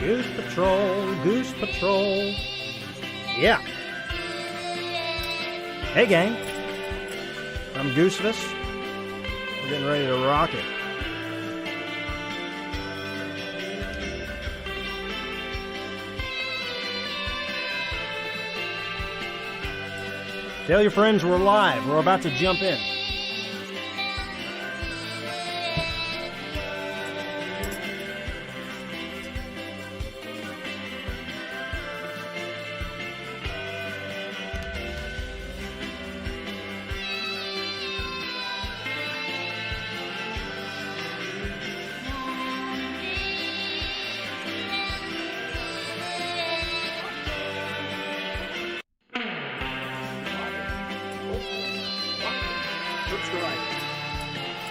Goose Patrol, Goose Patrol. Yeah. Hey, gang. I'm Clownvis. We're getting ready to rock it. Tell your friends we're live. We're about to jump in.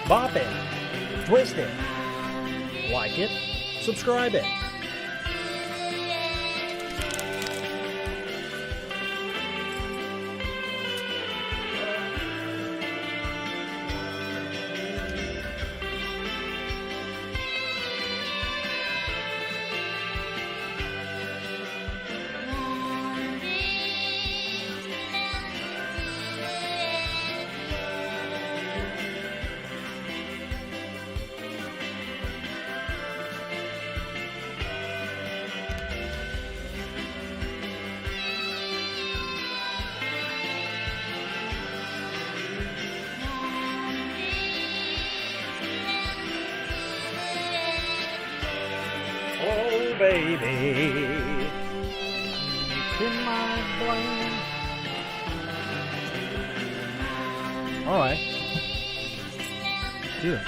Bop it, twist it, like it, subscribe it. Oh, baby, in my brain. All right, do it.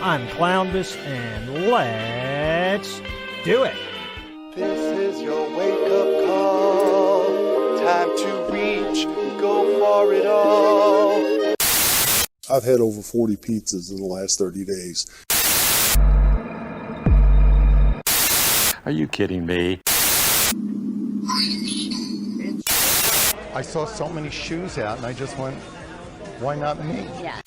I'm Clownvis, and let's do it. This is your wake-up call. Time to reach, go for it all. I've had over 40 pizzas in the last 30 days. Are you kidding me? I saw so many shoes out and I just went, why not me? Yeah.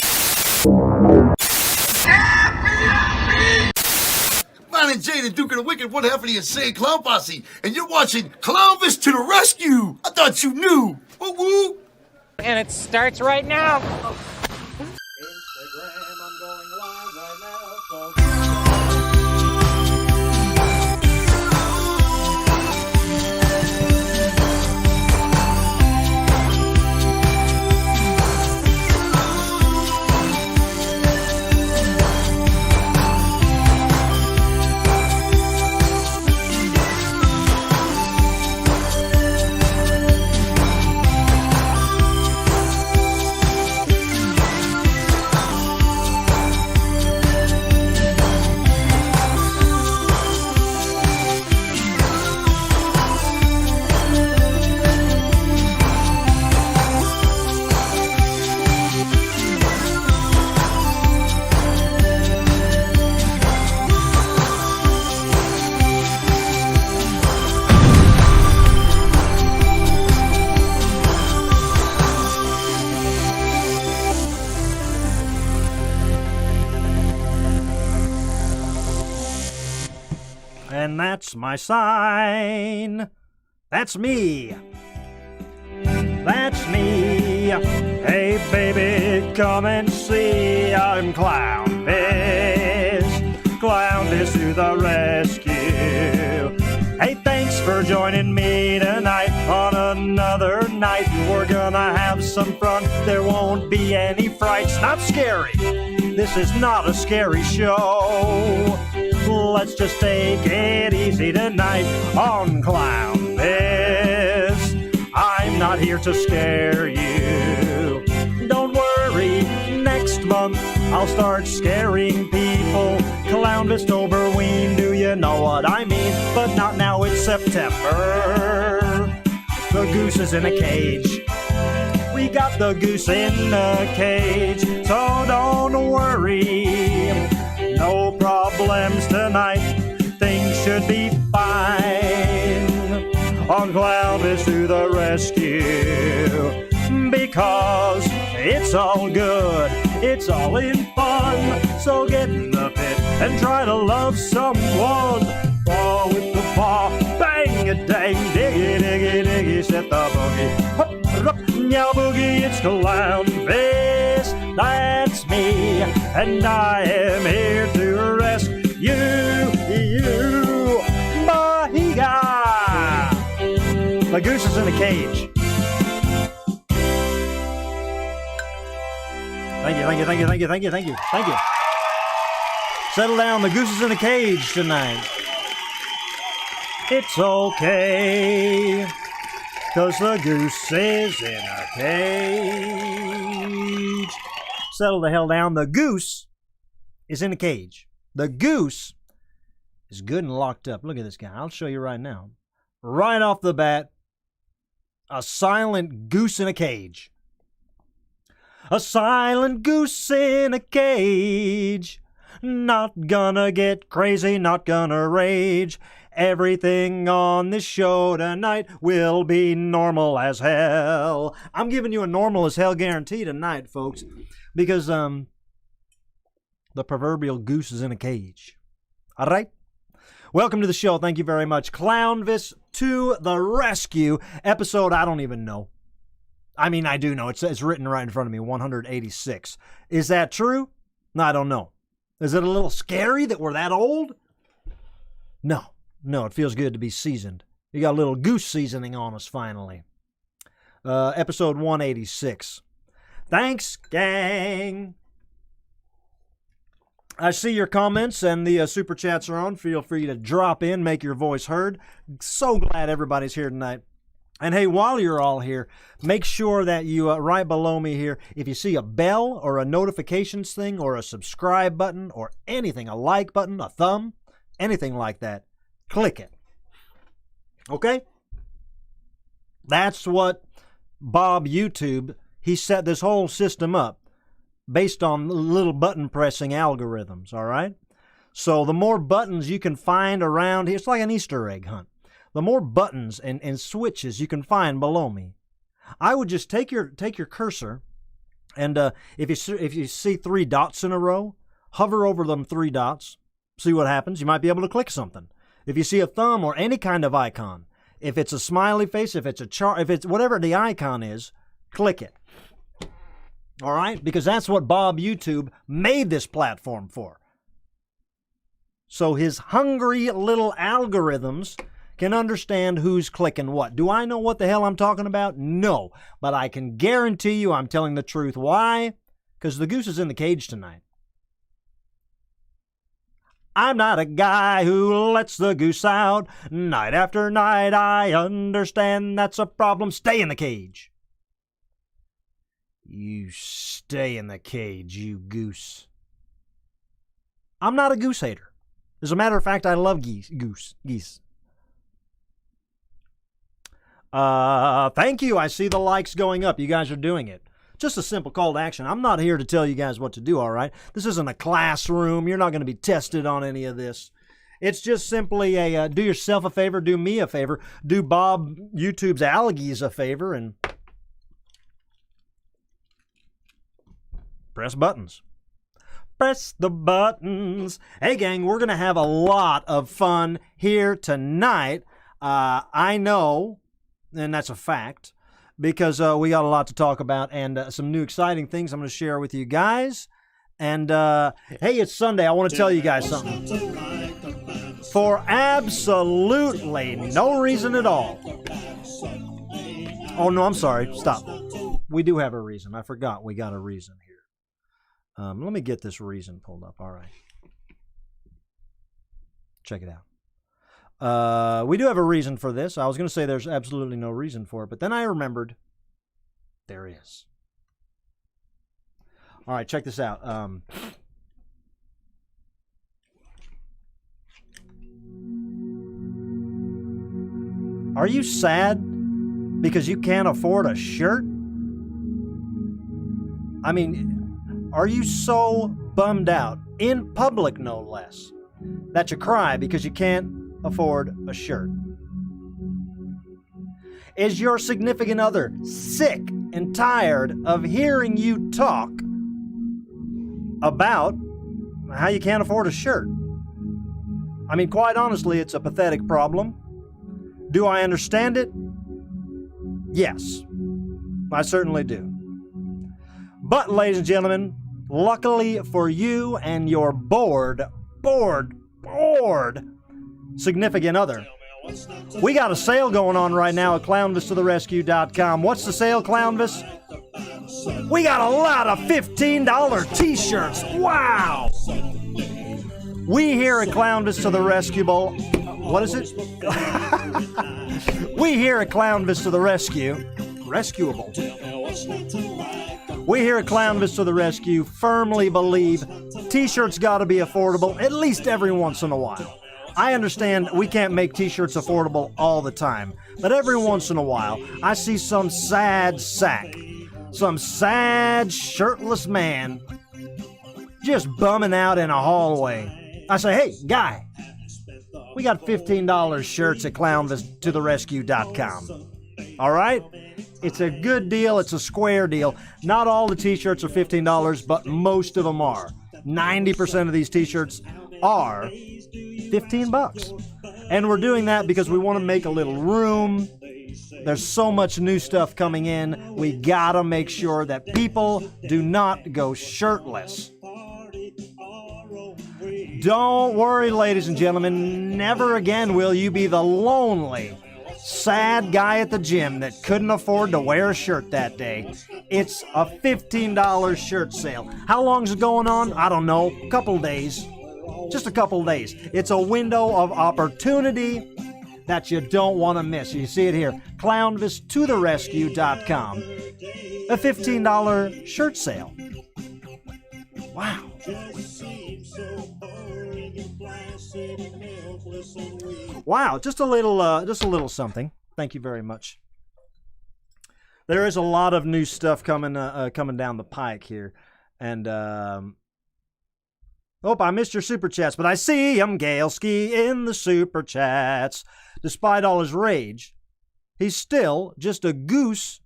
Mine and Jay, the Duke of the Wicked, one half of the Insane Clown Posse, and you're watching Clownvis to the Rescue! I thought you knew! Woo woo! And it starts right now! Instagram, I'm going live right now, folks. And that's my sign. That's me. That's me. Hey, baby, come and see. I'm Clownvis. Clownvis to the rescue. Hey, thanks for joining me tonight on another night. We're gonna have some fun. There won't be any frights. Not scary. This is not a scary show. Let's just take it easy tonight on Clownvis. I'm not here to scare you. Don't worry, next month I'll start scaring people. Clownvis Overween, do you know what I mean? But not now, it's September. The goose is in a cage. We got the goose in a cage, so don't worry. No problems tonight, things should be fine. On Clownvis to the rescue, because It's all good, it's all in fun. So get in the pit and try to love someone. Paw with the paw, bang a dang, diggy, diggy, diggy, set the boogie. Hup, hup, yeah, boogie, it's Clownvis, that's me, and I am here to rescue you, Mahiga. The goose is in a cage. Thank you, thank you, thank you, thank you, thank you, thank you, thank you. Settle down, the goose is in a cage tonight. It's okay, 'cause the goose is in a cage. Settle the hell down, the goose is in a cage. The goose is good and locked up. Look at this guy, I'll show you right now. Right off the bat, a silent goose in a cage. A silent goose in a cage. Not gonna get crazy, not gonna rage. Everything on this show tonight will be normal as hell. I'm giving you a normal as hell guarantee tonight, folks, because the proverbial goose is in a cage. All right? Welcome to the show. Thank you very much. Clownvis to the rescue. Episode, I don't even know. I mean, I do know. It's written right in front of me, 186. Is that true? No, I don't know. Is it a little scary that we're that old? No, it feels good to be seasoned. You got a little goose seasoning on us finally. Episode 186. Thanks, gang. I see your comments and the super chats are on. Feel free to drop in, make your voice heard. So glad everybody's here tonight. And hey, while you're all here, make sure that you, right below me here, if you see a bell or a notifications thing or a subscribe button or anything, a like button, a thumb, anything like that, click it. Okay? That's what Bob YouTube, he set this whole system up based on little button pressing algorithms, all right? So the more buttons you can find around here, it's like an Easter egg hunt. The more buttons and switches you can find below me, I would just take your cursor, and if you see 3 dots in a row, hover over them 3 dots, see what happens. You might be able to click something. If you see a thumb or any kind of icon, if it's a smiley face, if it's a chart, if it's whatever the icon is, click it. All right, because that's what Bob YouTube made this platform for. So his hungry little algorithms can understand who's clicking what. Do I know what the hell I'm talking about? No. But I can guarantee you I'm telling the truth. Why? Because the goose is in the cage tonight. I'm not a guy who lets the goose out. Night after night, I understand that's a problem. Stay in the cage. You stay in the cage, you goose. I'm not a goose hater. As a matter of fact, I love geese. Thank you. I see the likes going up. You guys are doing it. Just a simple call to action. I'm not here to tell you guys what to do, all right? This isn't a classroom. You're not going to be tested on any of this. It's just simply a do yourself a favor, do me a favor, do Bob YouTube's allies a favor, and press buttons. Press the buttons. Hey, gang, we're going to have a lot of fun here tonight. I know, and that's a fact, because we got a lot to talk about and some new exciting things I'm going to share with you guys. And, hey, it's Sunday. I want to tell you guys something. For absolutely no reason at all. Oh, no, I'm sorry. Stop. We do have a reason. I forgot we got a reason here. Let me get this reason pulled up. All right. Check it out. We do have a reason for this. I was going to say there's absolutely no reason for it, but then I remembered there is. All right, check this out. Are you sad because you can't afford a shirt? I mean, are you so bummed out, in public no less, that you cry because you can't afford a shirt? Is your significant other sick and tired of hearing you talk about, how you can't afford a shirt. I mean, quite honestly, it's a pathetic problem. Do I understand it? Yes, I certainly do. But, ladies and gentlemen, luckily for you and your bored significant other, we got a sale going on right now at ClownvisToTheRescue.com. What's the sale, Clownvis? We got a lot of $15 t-shirts. Wow! We here at Clownvis to the Rescue Bowl. What is it? We here at Clownvis to the Rescue. Rescuable. We here at Clownvis to the Rescue firmly believe t-shirts gotta be affordable at least every once in a while. I understand we can't make t-shirts affordable all the time, but every once in a while, I see some sad sack, some sad shirtless man just bumming out in a hallway. I say, hey, guy, we got $15 shirts at ClownvisToTheRescue.com. All right? It's a good deal. It's a square deal. Not all the t-shirts are $15, but most of them are. 90% of these t-shirts are $15. And we're doing that because we want to make a little room. There's so much new stuff coming in. We gotta make sure that people do not go shirtless. Don't worry, ladies and gentlemen. Never again will you be the lonely, sad guy at the gym that couldn't afford to wear a shirt that day. It's a $15 shirt sale. How long is it going on? I don't know. A couple days. Just a couple days. It's a window of opportunity that you don't want to miss. You see it here. ClownvisToTheRescue.com. A $15 shirt sale. Wow. Wow, just a little something. Thank you very much. There is a lot of new stuff coming down the pike here, and I missed your super chats, but I see him, Galeski, in the super chats. Despite all his rage, he's still just a goose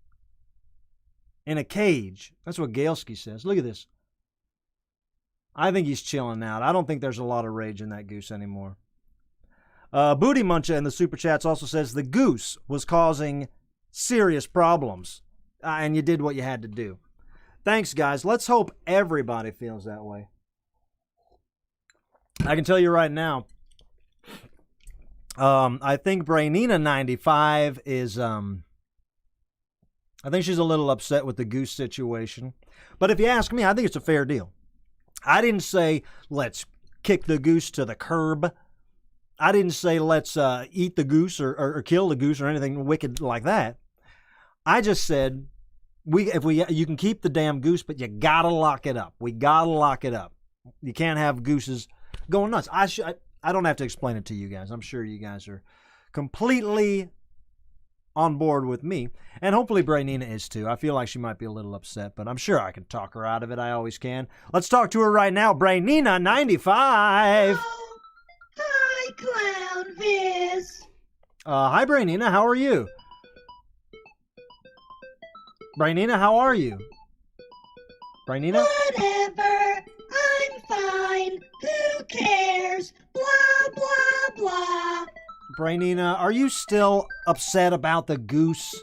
in a cage. That's what Galeski says. Look at this. I think he's chilling out. I don't think there's a lot of rage in that goose anymore. Booty Muncha in the super chats also says the goose was causing serious problems, and you did what you had to do. Thanks, guys. Let's hope everybody feels that way. I can tell you right now, I think Brainina95 is, I think she's a little upset with the goose situation. But if you ask me, I think it's a fair deal. I didn't say, let's kick the goose to the curb. I didn't say, let's eat the goose or kill the goose or anything wicked like that. I just said, you can keep the damn goose, but you gotta lock it up. We gotta lock it up. You can't have gooses going nuts. I don't have to explain it to you guys. I'm sure you guys are completely on board with me. And hopefully Brainina is too. I feel like she might be a little upset, but I'm sure I can talk her out of it. I always can. Let's talk to her right now. Brainina95. Oh, hi, Clownvis. Hi, Brainina. How are you? Brainina, how are you? Brainina? Whatever. I'm fine. Who cares? Blah, blah, blah. Brainina, are you still upset about the goose?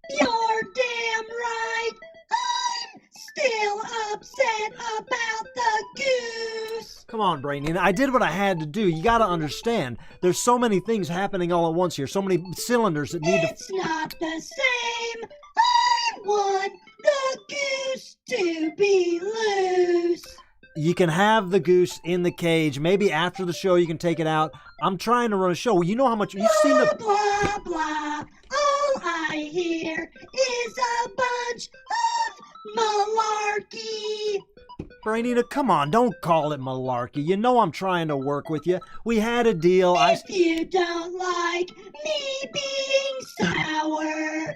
You're damn right. I'm still upset about the goose. Come on, Brainina. I did what I had to do. You got to understand. There's so many things happening all at once here. So many cylinders that need It's not the same. I want the goose to be loose. You can have the goose in the cage. Maybe after the show you can take it out. I'm trying to run a show. Well, you know how much you've seen the Blah, blah. All I hear is a bunch of malarkey. Brainina, come on, don't call it malarkey. You know I'm trying to work with you. We had a deal. If you don't like me being sour, then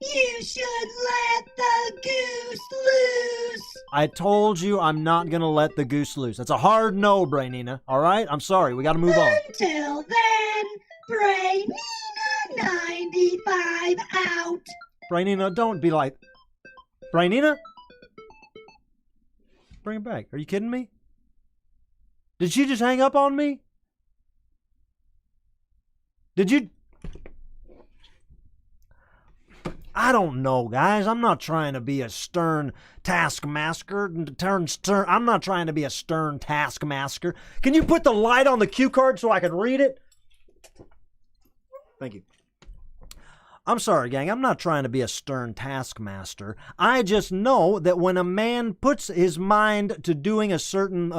you should let the goose loose. I told you I'm not going to let the goose loose. That's a hard no, Brainina. All right? I'm sorry. We got to move on. Until then, Brainina95 out. Brainina, don't be like... Brainina? Bring it back. Are you kidding me? Did she just hang up on me? Did you? I don't know, guys. I'm not trying to be a stern taskmaster. I'm not trying to be a stern taskmaster. Can you put the light on the cue card so I can read it? Thank you. I'm sorry, gang. I'm not trying to be a stern taskmaster. I just know that when a man puts his mind to doing a certain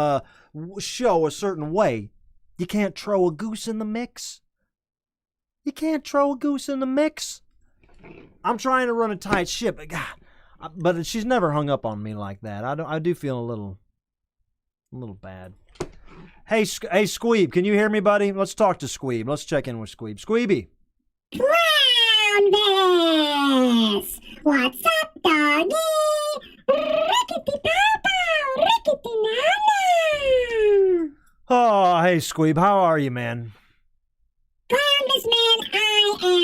show a certain way, you can't throw a goose in the mix. You can't throw a goose in the mix. I'm trying to run a tight ship, but she's never hung up on me like that. I do feel a little bad. Hey, Squeeb, can you hear me, buddy? Let's talk to Squeeb. Let's check in with Squeeb. Squeeby. Clownvis! What's up, doggy? Rickety-pow-pow, rickety-now-now! Oh, hey, Squeeb. How are you, man? Clownvis, man, I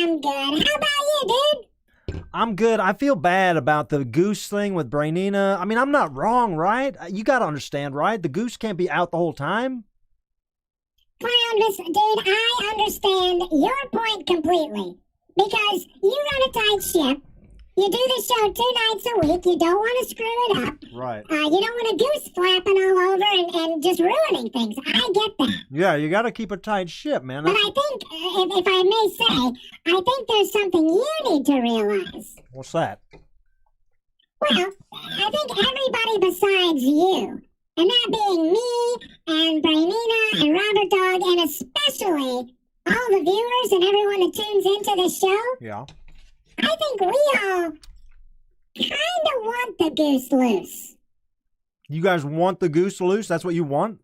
am good. How about you, dude? I'm good. I feel bad about the goose thing with Brainina. I mean, I'm not wrong, right? You got to understand, right? The goose can't be out the whole time. Clownvis, dude, I understand your point completely. Because you run a tight ship, you do the show 2 nights a week, you don't want to screw it up. Right. You don't want a goose flapping all over and just ruining things. I get that. Yeah, you got to keep a tight ship, man. But I think, if I may say, I think there's something you need to realize. What's that? Well, I think everybody besides you, and that being me and Brainina and Robert Dog, and especially all the viewers and everyone that tunes into this show, Yeah. I think we all kind of want the goose loose. You guys want the goose loose? That's what you want?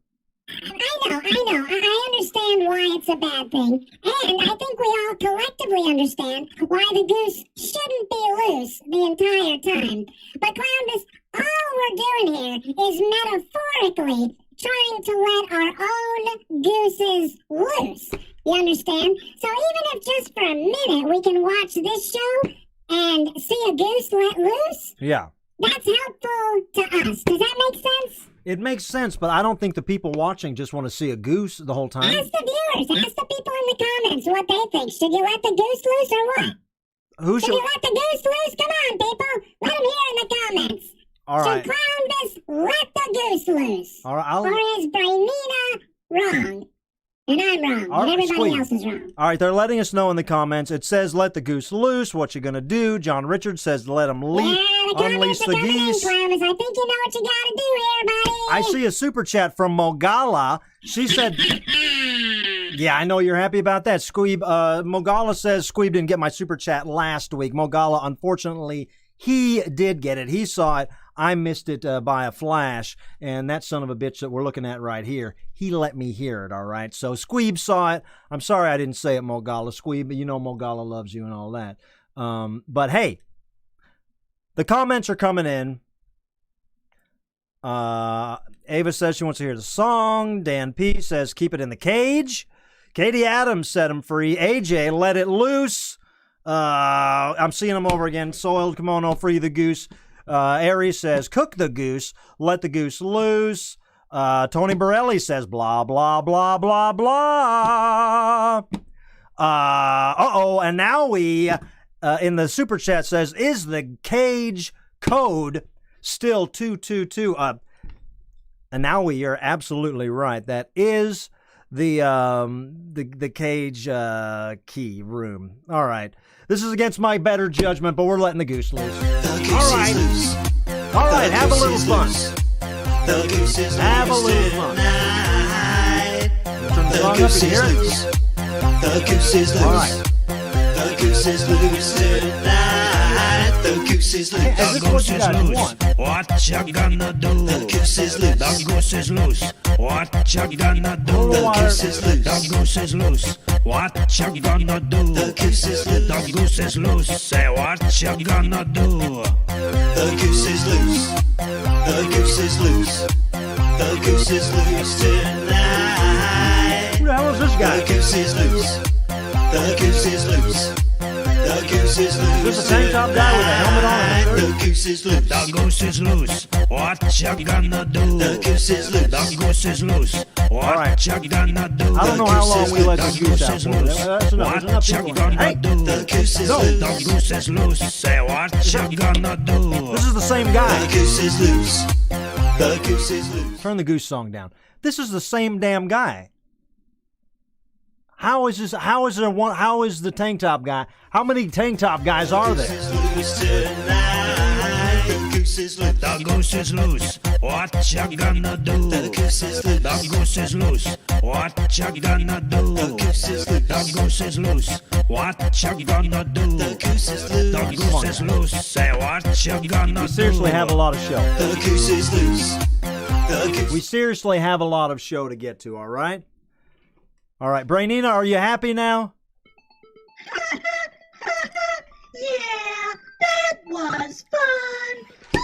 I know. I understand why it's a bad thing. And I think we all collectively understand why the goose shouldn't be loose the entire time. But Clownvis, all we're doing here is metaphorically trying to let our own gooses loose. You understand? So even if just for a minute we can watch this show and see a goose let loose, Yeah. that's helpful to us. Does that make sense? It makes sense, but I don't think the people watching just want to see a goose the whole time. Ask the viewers, ask the people in the comments what they think. Should you let the goose loose or what? Should you let the goose loose? Come on, people. Let them hear in the comments. All right. Should Clownvis let the goose loose? All right, Or is Brainina wrong? And I'm wrong. All right, And everybody Squeak. else is wrong. All right, they're letting us know in the comments. It says, let the goose loose. What you going to do? John Richards says, let him Yeah, the unleash comments are the coming in, geese. Clownvis. I think you know what you gotta do here, buddy. I see a super chat from Mogala. She said, yeah, I know you're happy about that. Squeeb, Mogala says Squeeb didn't get my super chat last week. Mogala, unfortunately, he did get it. He saw it. I missed it by a flash. And that son of a bitch that we're looking at right here, he let me hear it, all right? So Squeeb saw it. I'm sorry I didn't say it, Mogala. Squeeb, you know Mogala loves you and all that. But hey, the comments are coming in. Ava says she wants to hear the song. Dan P says keep it in the cage. Katie Adams set him free. AJ, let it loose. I'm seeing them over again. Soiled kimono, free the goose. Aries says cook the goose. Let the goose loose. Tony Borelli says blah, blah, blah, blah, blah. And now we, in the super chat says, is the cage code still 222? And now we are absolutely right. That is the cage key room. All right. This is against my better judgment, but we're letting the goose loose. All right. All right. Have a little fun. Have a little fun. Turn the song up and hear it. The goose is loose. All right. The goose is loose tonight. The goose is loose. Is this what you guys want? What you gonna do? The goose is loose. The goose is loose. What you gonna do? The goose is loose. The goose is loose. What you gonna do? The goose is loose. The goose is loose. Say what you gonna do? The goose is loose. The goose is loose. The goose is loose tonight. Who the hell is this guy? The goose is loose. The goose is loose. The goose is loose. Is this a tank top guy with a helmet on? The goose goose is loose. The goose is loose. What you gonna do? The goose is loose. The goose is loose. What you gonna do? I don't know how long we let the goose out for. That's enough. What you gonna do? The goose is loose. The goose is loose. Say what you gonna do? This is the same guy. The goose is loose. The goose is loose. Turn the goose song down. This is the same damn guy. How is this? How is there one? How is the tank top guy? How many tank top guys are there? The goose is loose. The goose is loose. What you gonna do? The goose is loose. The goose is loose. What you gonna do? The goose is loose. The goose is loose. What you gonna do? The goose is loose. The goose is loose. Say what you gonna do? We seriously have a lot of show. The goose is loose. The goose. We seriously have a lot of show to get to. All right. All right, Brainina, are you happy now? Yeah, that was fun. I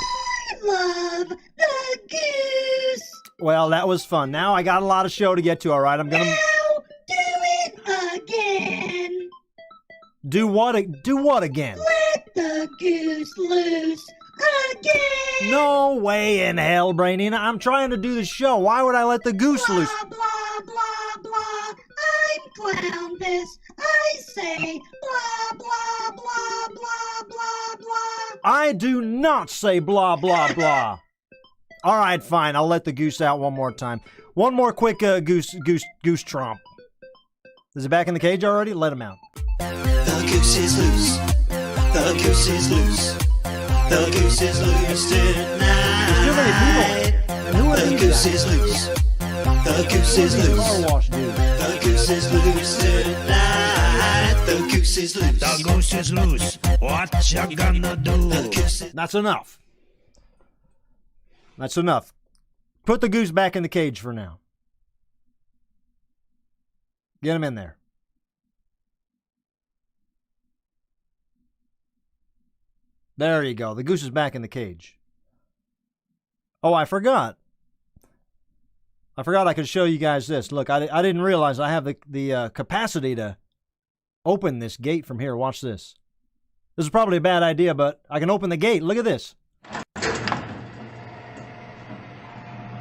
love the goose. Well, that was fun. Now I got a lot of show to get to. All right, I'm gonna Now do it again. do what? Do what again? Let the goose loose again. No way in hell, Brainina. I'm trying to do the show. Why would I let the goose loose? Blah, blah, blah, blah. I'm Clownvis. I say blah, blah, blah, blah, blah, blah. I do not say blah, blah, blah. All right, fine. I'll let the goose out one more time. One more quick goose tromp. Is it back in the cage already? Let him out. The goose is loose. The goose is loose. The goose is loose tonight. There's too many people. And who are The these goose guys? is loose. The goose is loose. Car wash dude. The goose is loose tonight. The goose is loose. The goose is loose. What you gonna do? The goose is That's enough. That's enough. Put the goose back in the cage for now. Get him in there. There you go. The goose is back in the cage. Oh, I forgot. I could show you guys this. Look, I didn't realize I have the capacity to open this gate from here. Watch this. This is probably a bad idea, but I can open the gate. Look at this.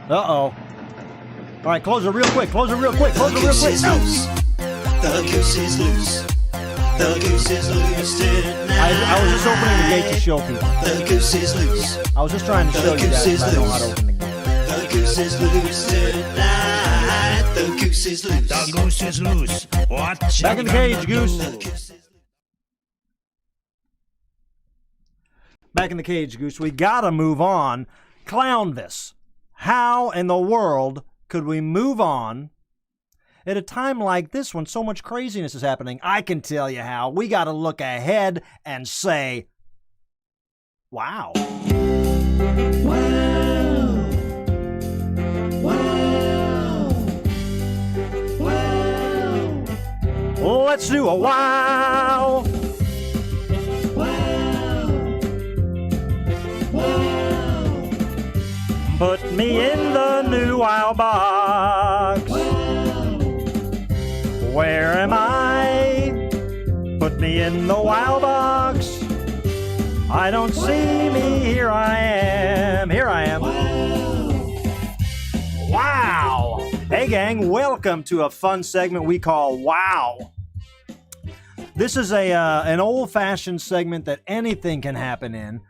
Uh-oh. All right, close it real quick. Close it real quick. Close it real quick. No. The goose is loose. The goose is loose tonight. I was just opening the gate to show people. The goose is loose. I was just trying to show you guys if I know how to open the gate. The goose is loose tonight. The goose is loose. The goose is loose. What you Back in the gonna cage, do? Goose. The goose is loose. Back in the cage, Goose. We gotta move on. Clownvis. How in the world could we move on at a time like this when so much craziness is happening? I can tell you how. We gotta look ahead and say, wow. Let's do a wow. Put me in the new wow box. Where am I? Put me in the wow box. I don't see me. Here I am. Here I am. Wow. Hey, gang. Welcome to a fun segment we call Wow. This is an old-fashioned segment that anything can happen in,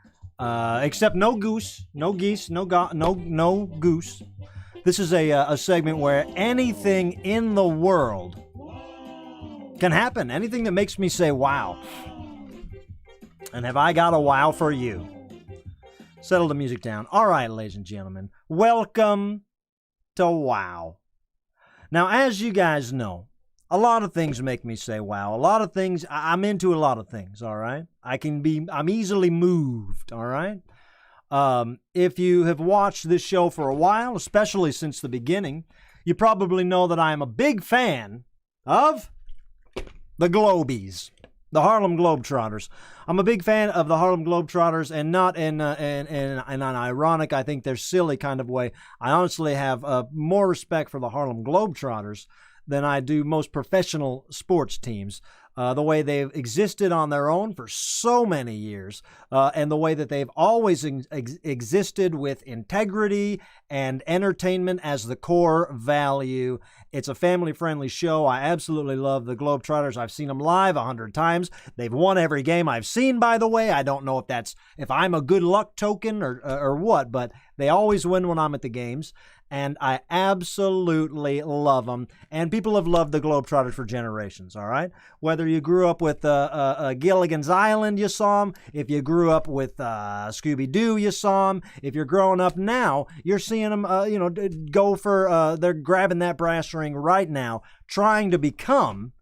except no goose, no geese, no goose. This is a segment where anything in the world can happen. Anything that makes me say wow. And have I got a wow for you? Settle the music down. All right, ladies and gentlemen, welcome to Wow. Now, as you guys know, a lot of things make me say wow. A lot of things, I'm into a lot of things, all right? I'm easily moved, all right? If you have watched this show for a while, especially since the beginning, you probably know that I am a big fan of the Globies, the Harlem Globetrotters. I'm a big fan of the Harlem Globetrotters, and not in an ironic, I think they're silly kind of way. I honestly have more respect for the Harlem Globetrotters than I do most professional sports teams. The way they've existed on their own for so many years, and the way that they've always existed with integrity and entertainment as the core value. It's a family-friendly show. I absolutely love the Globetrotters. I've seen them live 100 times. They've won every game I've seen, by the way. I don't know if I'm a good luck token or what, but they always win when I'm at the games. And I absolutely love them. And people have loved the Globetrotters for generations, all right? Whether you grew up with Gilligan's Island, you saw them. If you grew up with Scooby-Doo, you saw them. If you're growing up now, you're seeing them, go for, they're grabbing that brass ring right now, trying to become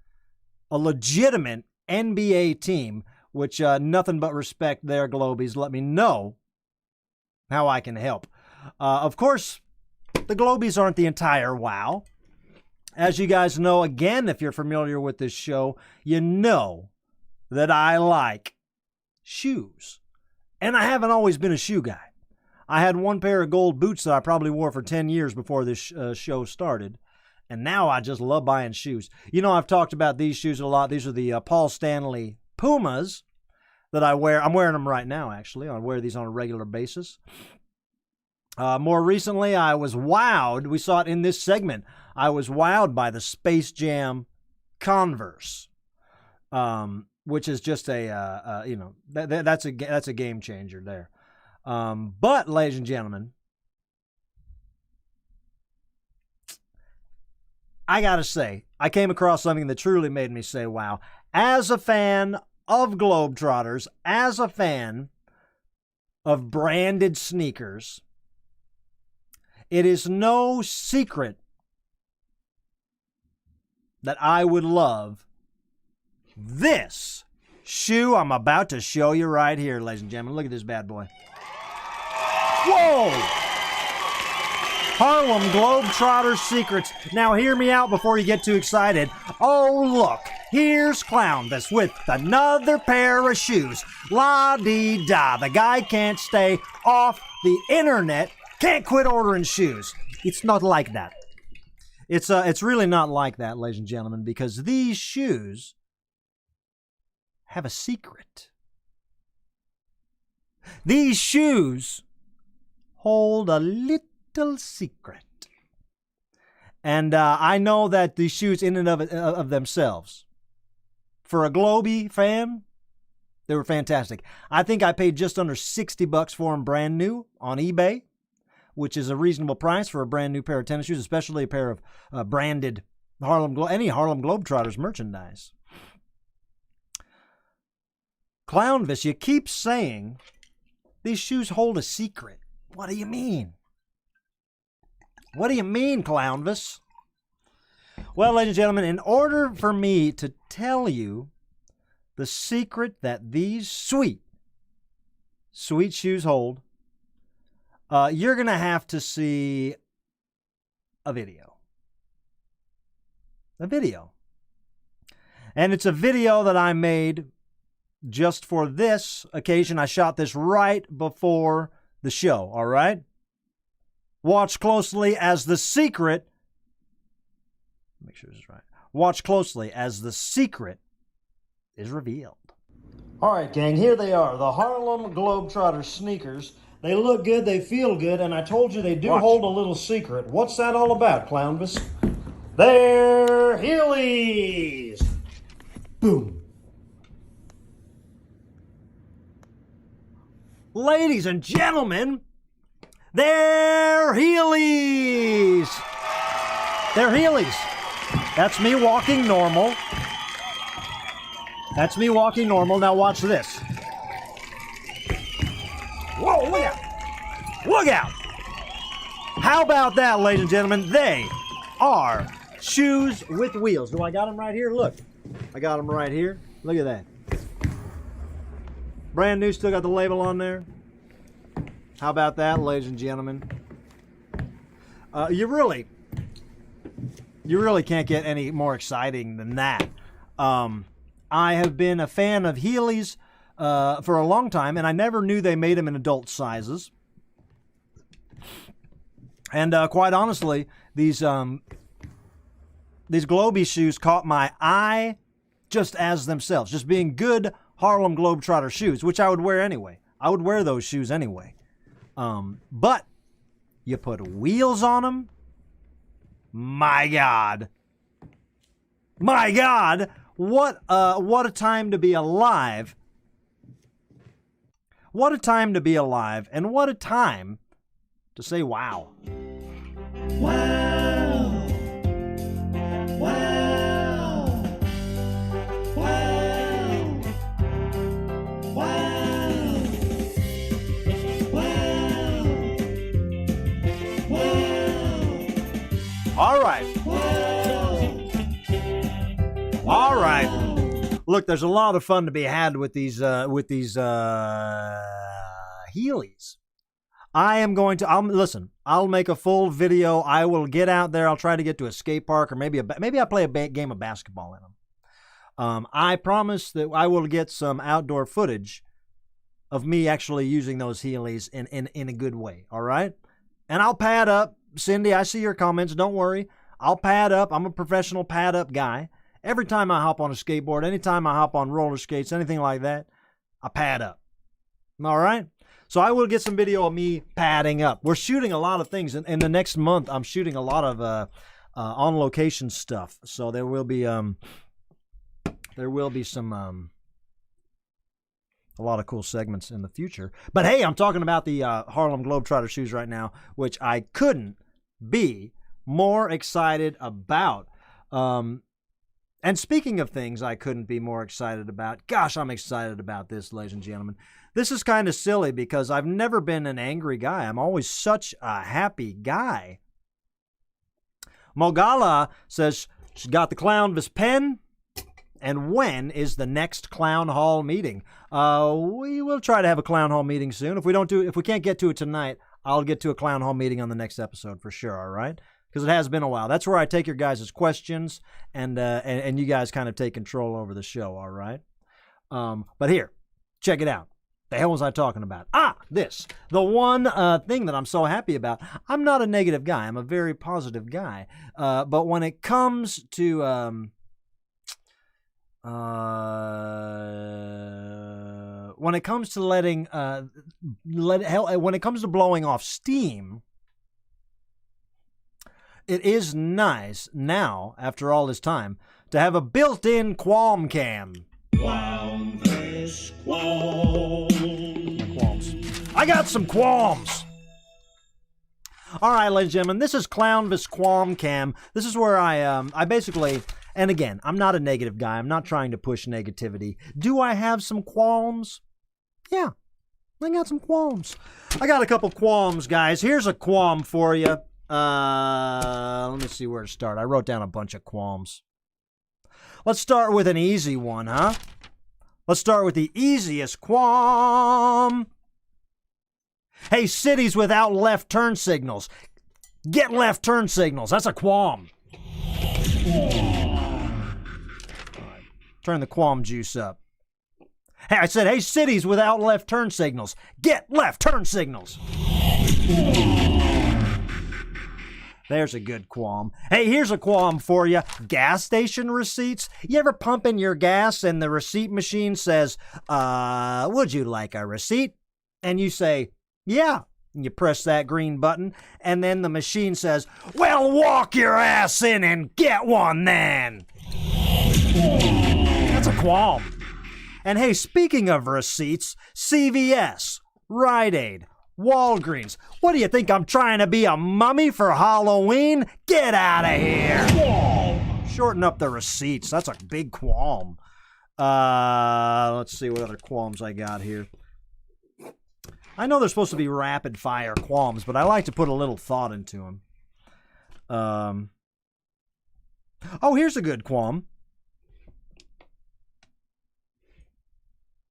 a legitimate NBA team, which nothing but respect there, Globies. Let me know how I can help. Of course, the Globies aren't the entire wow. As you guys know, again, if you're familiar with this show, you know that I like shoes. And I haven't always been a shoe guy. I had one pair of gold boots that I probably wore for 10 years before this show started. And now I just love buying shoes. You know, I've talked about these shoes a lot. These are the Paul Stanley Pumas that I wear. I'm wearing them right now, actually. I wear these on a regular basis. More recently, I was wowed. We saw it in this segment. I was wowed by the Space Jam Converse, which is just that's a game changer there. But, ladies and gentlemen, I gotta say, I came across something that truly made me say, wow. As a fan of Globetrotters, as a fan of branded sneakers, it is no secret that I would love this shoe I'm about to show you right here, ladies and gentlemen. Look at this bad boy. Whoa! Harlem Globetrotter secrets. Now hear me out before you get too excited. Oh, look. Here's Clownvis with another pair of shoes. La-dee-da. The guy can't stay off the internet. Can't quit ordering shoes. It's not like that. It's really not like that, ladies and gentlemen, because these shoes have a secret. These shoes hold a little secret. And I know that these shoes in and of themselves, for a Globey fan, they were fantastic. I think I paid just under $60 for them brand new on eBay, which is a reasonable price for a brand new pair of tennis shoes, especially a pair of branded any Harlem Globetrotters merchandise. Clownvis, you keep saying these shoes hold a secret. What do you mean? What do you mean, Clownvis? Well, ladies and gentlemen, in order for me to tell you the secret that these sweet shoes hold, you're going to have to see a video. A video. And it's a video that I made just for this occasion. I shot this right before the show, all right? Watch closely as the secret... Make sure this is right. Watch closely as the secret is revealed. All right, gang, here they are. The Harlem Globetrotter sneakers. They look good, they feel good, and I told you they do hold a little secret. What's that all about, Clownvis? They're Heelys! Boom. Ladies and gentlemen, they're Heelys! They're Heelys. That's me walking normal. That's me walking normal. Now watch this. Whoa, look out. Look out. How about that, ladies and gentlemen? They are shoes with wheels. Do I got them right here? Look. I got them right here. Look at that. Brand new, still got the label on there. How about that, ladies and gentlemen? You really can't get any more exciting than that. I have been a fan of Heelys for a long time, and I never knew they made them in adult sizes. And quite honestly, these these Globy shoes caught my eye just as themselves, just being good Harlem Globetrotter shoes, which I would wear anyway. I would wear those shoes anyway. But you put wheels on them, my God. My God, what a time to be alive. What a time to be alive, and what a time to say wow. Wow. Wow. Wow. Wow. Wow. Wow. All right. All right. Look, there's a lot of fun to be had with these Heelys. I'll make a full video. I will get out there. I'll try to get to a skate park, or maybe I'll play a game of basketball in them. I promise that I will get some outdoor footage of me actually using those Heelys in a good way. All right. And I'll pad up. Cindy, I see your comments. Don't worry. I'll pad up. I'm a professional pad up guy. Every time I hop on a skateboard, anytime I hop on roller skates, anything like that, I pad up. All right? So I will get some video of me padding up. We're shooting a lot of things. In the next month, I'm shooting a lot of on-location stuff. So there will be some a lot of cool segments in the future. But hey, I'm talking about the Harlem Globetrotter shoes right now, which I couldn't be more excited about. And speaking of things I couldn't be more excited about, gosh, I'm excited about this, ladies and gentlemen. This is kind of silly because I've never been an angry guy. I'm always such a happy guy. Mogala says she's got the Clownvis pen. And when is the next Clown Hall meeting? We will try to have a Clown Hall meeting soon. If we can't get to it tonight, I'll get to a Clown Hall meeting on the next episode for sure, all right? Because it has been a while. That's where I take your guys' questions, and you guys kind of take control over the show, all right? But here, check it out. The hell was I talking about? This. The one thing that I'm so happy about. I'm not a negative guy. I'm a very positive guy. But when it comes to when it comes to when it comes to blowing off steam, it is nice now, after all this time, to have a built-in qualm cam. Clownvis, qualms. I got some qualms. All right, ladies and gentlemen, this is Clownvis Qualm Cam. This is where I basically, and again, I'm not a negative guy. I'm not trying to push negativity. Do I have some qualms? Yeah, I got some qualms. I got a couple qualms, guys. Here's a qualm for you. Let me see where to start. I wrote down a bunch of qualms. Let's start with an easy one, huh? Let's start with the easiest qualm. Hey, cities without left turn signals. Get left turn signals. That's a qualm. Turn the qualm juice up. Hey, I said, hey, cities without left turn signals. Get left turn signals. There's a good qualm. Hey, here's a qualm for you. Gas station receipts. You ever pump in your gas and the receipt machine says, would you like a receipt? And you say, yeah. And you press that green button, and then the machine says, well, walk your ass in and get one then. That's a qualm. And hey, speaking of receipts, CVS, Rite Aid, Walgreens. What do you think, I'm trying to be a mummy for Halloween? Get out of here. Shorten up the receipts. That's a big qualm. Let's see what other qualms I got here. I know they're supposed to be rapid fire qualms, but I like to put a little thought into them. Oh, here's a good qualm.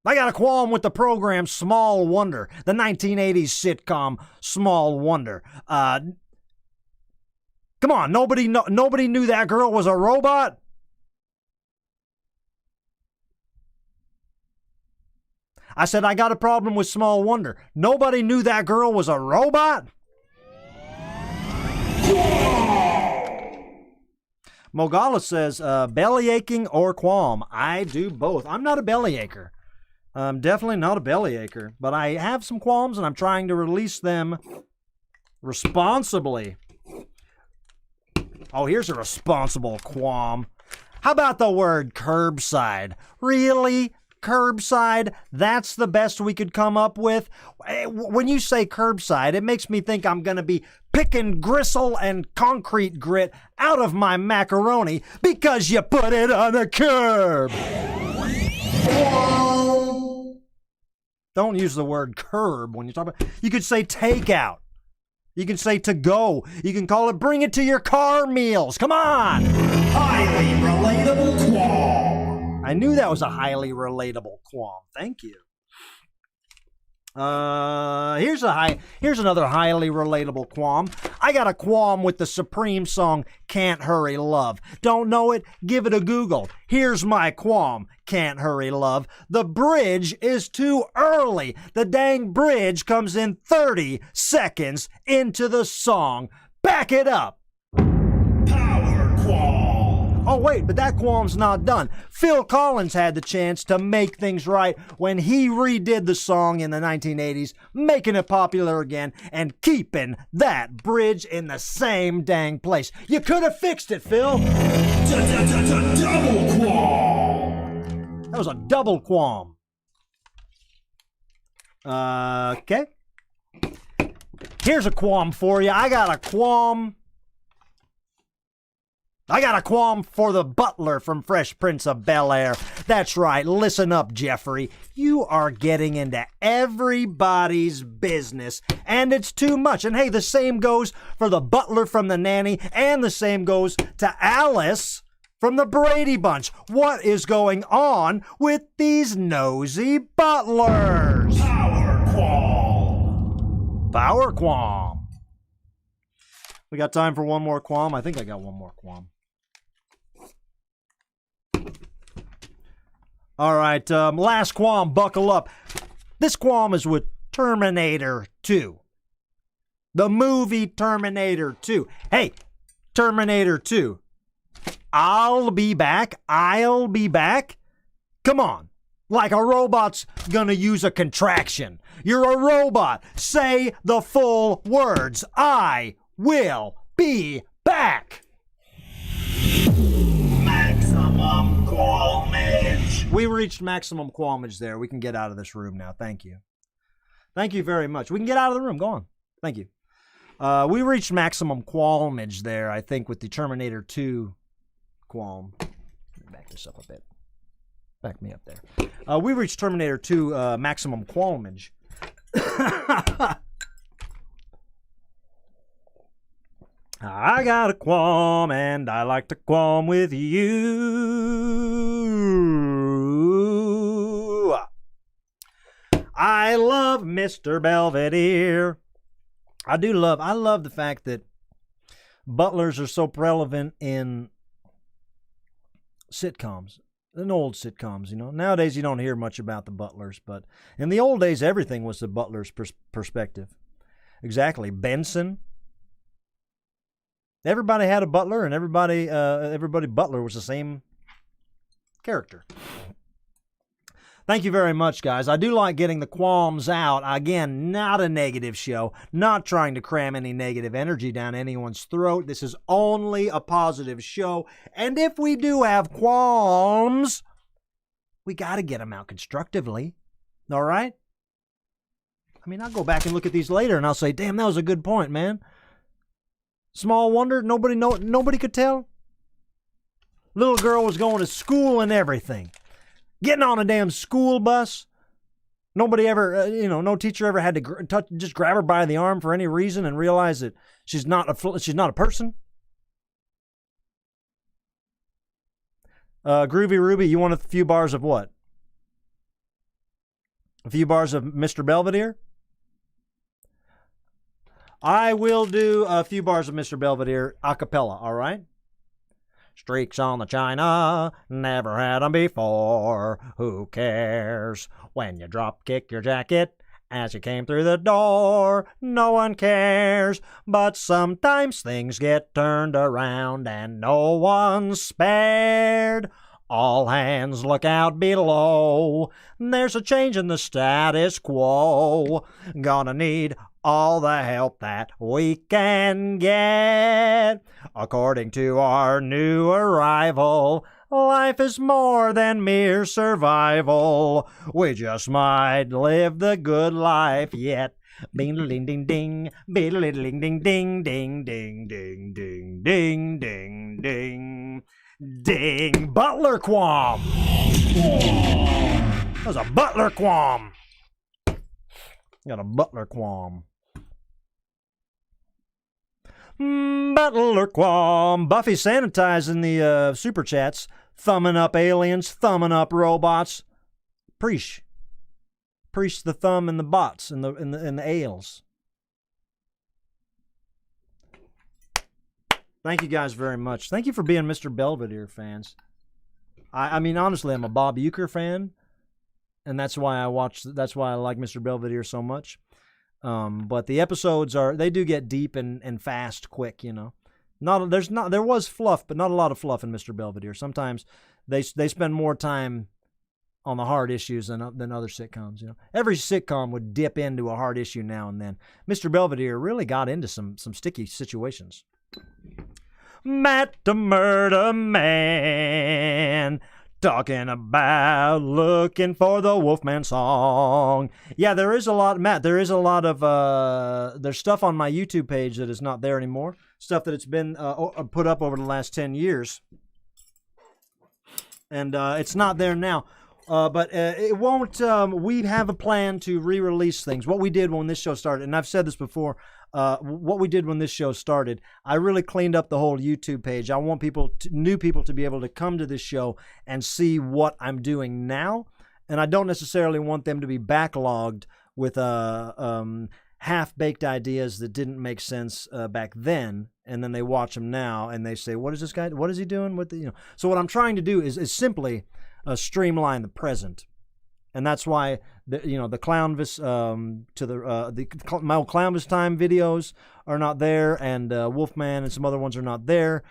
I got a qualm with the program Small Wonder, the 1980s sitcom Small Wonder. Come on, nobody knew that girl was a robot? I said I got a problem with Small Wonder. Nobody knew that girl was a robot? Mogala says, belly aching or qualm. I do both. I'm not a belly acher. I'm definitely not a belly acher, but I have some qualms and I'm trying to release them responsibly. Oh, here's a responsible qualm. How about the word curbside? Really? Curbside? That's the best we could come up with? When you say curbside, it makes me think I'm going to be picking gristle and concrete grit out of my macaroni because you put it on a curb. Don't use the word curb when you talk about. You could say takeout. You can say to go. You can call it bring it to your car meals. Come on. Highly relatable qualm. I knew that was a highly relatable qualm. Thank you. Here's another highly relatable qualm. I got a qualm with the Supreme song Can't Hurry Love. Don't know it? Give it a Google. Here's my qualm. Can't hurry love. The bridge is too early. The dang bridge comes in 30 seconds into the song. Back it up. Power qualm. Oh, wait, but that qualm's not done. Phil Collins had the chance to make things right when he redid the song in the 1980s, making it popular again and keeping that bridge in the same dang place. You could have fixed it, Phil. Double qualm. That was a double qualm. Okay. Here's a qualm for you. I got a qualm for the butler from Fresh Prince of Bel-Air. That's right. Listen up, Jeffrey. You are getting into everybody's business, and it's too much. And hey, the same goes for the butler from The Nanny, and the same goes to Alice from the Brady Bunch. What is going on with these nosy butlers? Power qualm. Power qualm. We got time for one more qualm? I think I got one more qualm. All right, last qualm, buckle up. This qualm is with Terminator 2. The movie Terminator 2. Hey, Terminator 2. I'll be back. Come on. Like a robot's gonna use a contraction. You're a robot. Say the full words. I will be back. Maximum qualmage. We reached maximum qualmage there. We can get out of this room now. Thank you. Thank you very much. We can get out of the room. Go on. Thank you. We reached maximum qualmage there, I think, with the Terminator 2 qualm. Let me back this up a bit. Back me up there. We reached Terminator 2 maximum qualmage. I got a qualm, and I like to qualm with you. I love Mr. Belvedere. I love the fact that butlers are so prevalent in sitcoms, in old sitcoms, you know. Nowadays, you don't hear much about the butlers, but in the old days, everything was the butler's perspective. Exactly. Benson. Everybody had a butler, and everybody butler was the same character. Thank you very much, guys. I do like getting the qualms out. Again, not a negative show. Not trying to cram any negative energy down anyone's throat. This is only a positive show. And if we do have qualms, we got to get them out constructively. All right? I mean, I'll go back and look at these later, and I'll say, damn, that was a good point, man. Small wonder, nobody could tell. Little girl was going to school and everything. Getting on a damn school bus. Nobody ever, no teacher ever had to just grab her by the arm for any reason and realize that she's not a person. Groovy Ruby, you want a few bars of what? A few bars of Mr. Belvedere? I will do a few bars of Mr. Belvedere a cappella, all right? Streaks on the china, never had 'em before. Who cares when you drop kick your jacket as you came through the door. No one cares, but sometimes things get turned around and no one's spared. All hands look out below. There's a change in the status quo. Gonna need all the help that we can get. According to our new arrival, life is more than mere survival. We just might live the good life yet. Bing ding ding ding, bing ding ding ding ding ding ding ding ding ding ding ding. Butler Quam. That was a Butler Quam. Got a Butler Quam. Butler Quam. Buffy sanitizing the super chats, thumbing up aliens, thumbing up robots. Preach the thumb and the bots and the ales. Thank you guys very much. Thank you for being Mr. Belvedere fans. I mean, honestly, I'm a Bob Uecker fan, and that's why I like Mr. Belvedere so much. But the episodes they do get deep and fast, quick, you know. There was fluff, but not a lot of fluff in Mr. Belvedere. Sometimes they spend more time on the hard issues than other sitcoms, you know. Every sitcom would dip into a hard issue now and then. Mr. Belvedere really got into some sticky situations. Matt the Murder Man, talking about looking for the Wolfman song. Yeah, there is a lot, Matt. There is a lot of there's stuff on my YouTube page that is not there anymore. Stuff that it's been put up over the last 10 years, and it's not there now. But it won't. We have a plan to re-release things. What we did when this show started, and I've said this before. What we did when this show started, I really cleaned up the whole YouTube page. I want new people to be able to come to this show and see what I'm doing now. And I don't necessarily want them to be backlogged with half-baked ideas that didn't make sense back then. And then they watch them now and they say, what is this guy? What is he doing? So what I'm trying to do is simply streamline the present. And that's why the Clownvis my old Clownvis time videos are not there, and Wolfman and some other ones are not there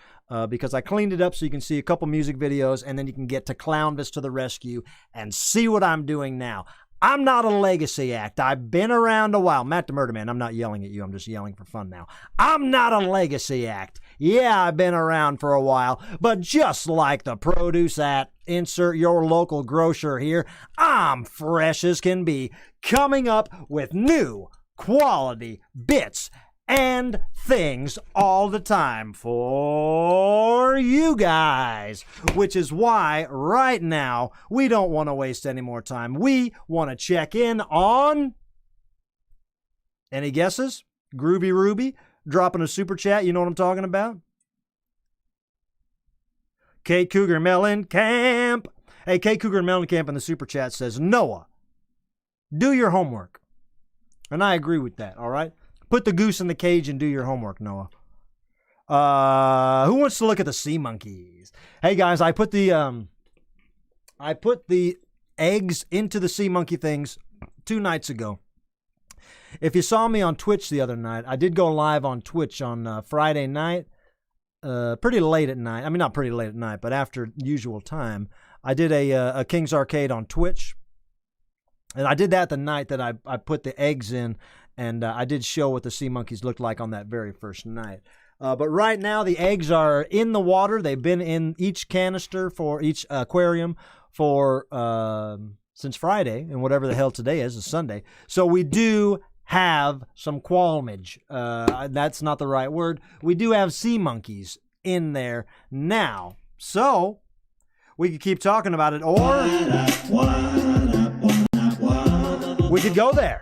because I cleaned it up so you can see a couple music videos, and then you can get to Clownvis to the rescue and see what I'm doing now. I'm not a legacy act. I've been around a while. Matt the Murder Man, I'm not yelling at you. I'm just yelling for fun now. I'm not a legacy act. Yeah, I've been around for a while, but just like the produce at insert your local grocer here, I'm fresh as can be, coming up with new quality bits and things all the time for you guys, which is why right now we don't want to waste any more time. We want to check in on any guesses? Groovy Ruby dropping a super chat. You know what I'm talking about? K Cougar Mellencamp. Hey, K Cougar Mellencamp in the super chat says, Noah, do your homework. And I agree with that, all right? Put the goose in the cage and do your homework, Noah. Who wants to look at the sea monkeys? Hey guys, I put the eggs into the sea monkey things 2 nights ago. If you saw me on Twitch the other night, I did go live on Twitch on Friday night, pretty late at night. I mean, not pretty late at night, but after usual time. I did a King's Arcade on Twitch, and I did that the night that I put the eggs in. And I did show what the sea monkeys looked like on that very first night. But right now, the eggs are in the water. They've been in each canister for each aquarium for since Friday, and whatever the hell today is Sunday. So we do have some qualmage. That's not the right word. We do have sea monkeys in there now. So we could keep talking about it, or we could go there.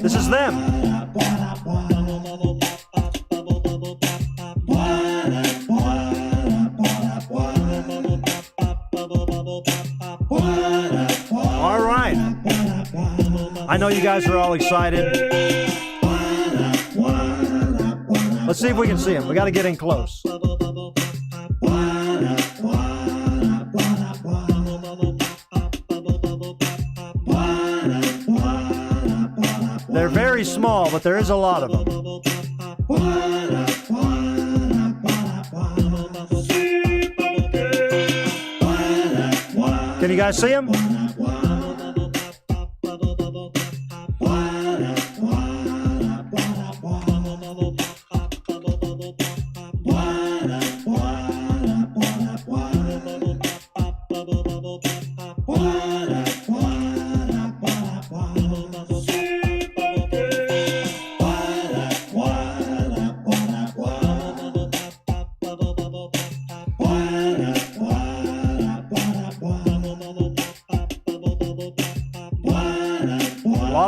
This is them. All right. I know you guys are all excited. Let's see if we can see them. We got to get in close. They're very small, but there is a lot of them. Can you guys see them?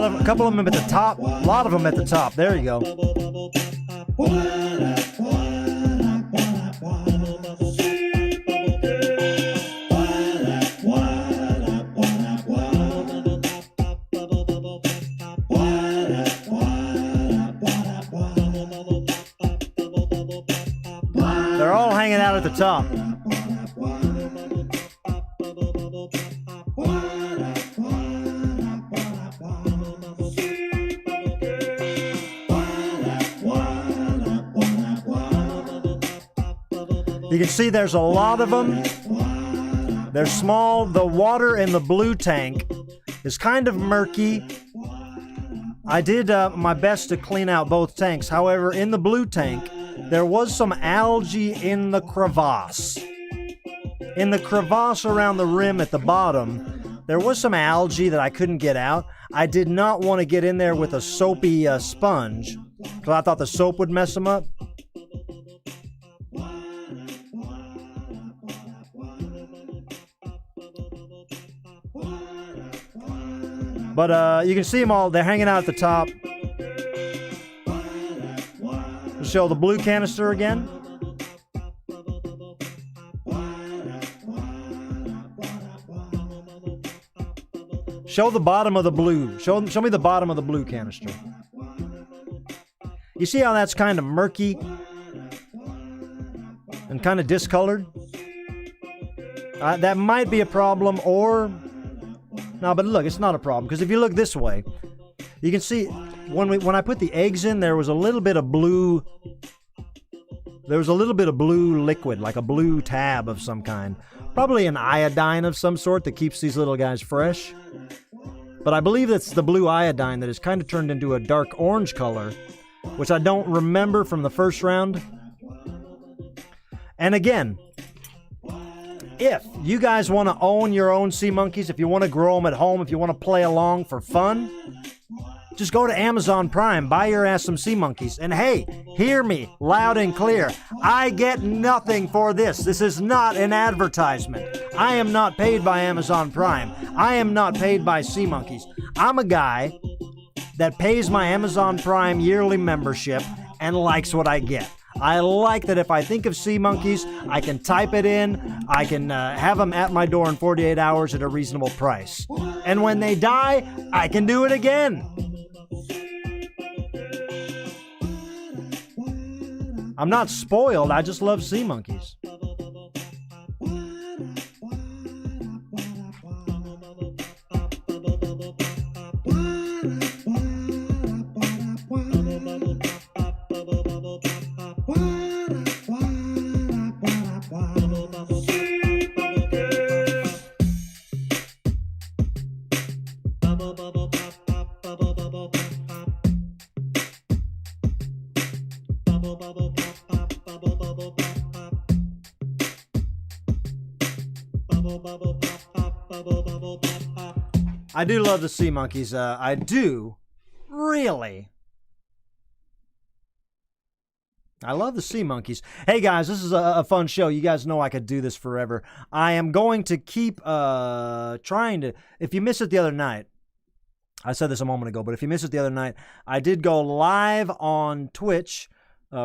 A couple of them at the top, a lot of them at the top. There you go. They're all hanging out at the top. You can see there's a lot of them. They're small. The water in the blue tank is kind of murky. I did my best to clean out both tanks. However, in the blue tank, there was some algae in the crevasse. In the crevasse around the rim at the bottom, there was some algae that I couldn't get out. I did not want to get in there with a soapy sponge because I thought the soap would mess them up. But you can see them all. They're hanging out at the top. We'll show the blue canister again. Show the bottom of the blue. Show me the bottom of the blue canister. You see how that's kind of murky and kind of discolored? That might be a problem, or... No, but look, it's not a problem, because if you look this way, you can see when I put the eggs in, there was a little bit of blue. There was a little bit of blue liquid, like a blue tab of some kind. Probably an iodine of some sort that keeps these little guys fresh. But I believe it's the blue iodine that has kind of turned into a dark orange color, which I don't remember from the first round. And again, if you guys want to own your own sea monkeys, if you want to grow them at home, if you want to play along for fun, just go to Amazon Prime, buy your ass some sea monkeys. And hey, hear me loud and clear. I get nothing for this. This is not an advertisement. I am not paid by Amazon Prime. I am not paid by Sea Monkeys. I'm a guy that pays my Amazon Prime yearly membership and likes what I get. I like that if I think of sea monkeys, I can type it in, I can have them at my door in 48 hours at a reasonable price. And when they die, I can do it again. I'm not spoiled, I just love sea monkeys. I do love the sea monkeys. I do. Really. I love the sea monkeys. Hey guys, this is a fun show. You guys know I could do this forever. I am going to keep trying to... If you missed it the other night, I said this a moment ago, but if you missed it the other night, I did go live on Twitch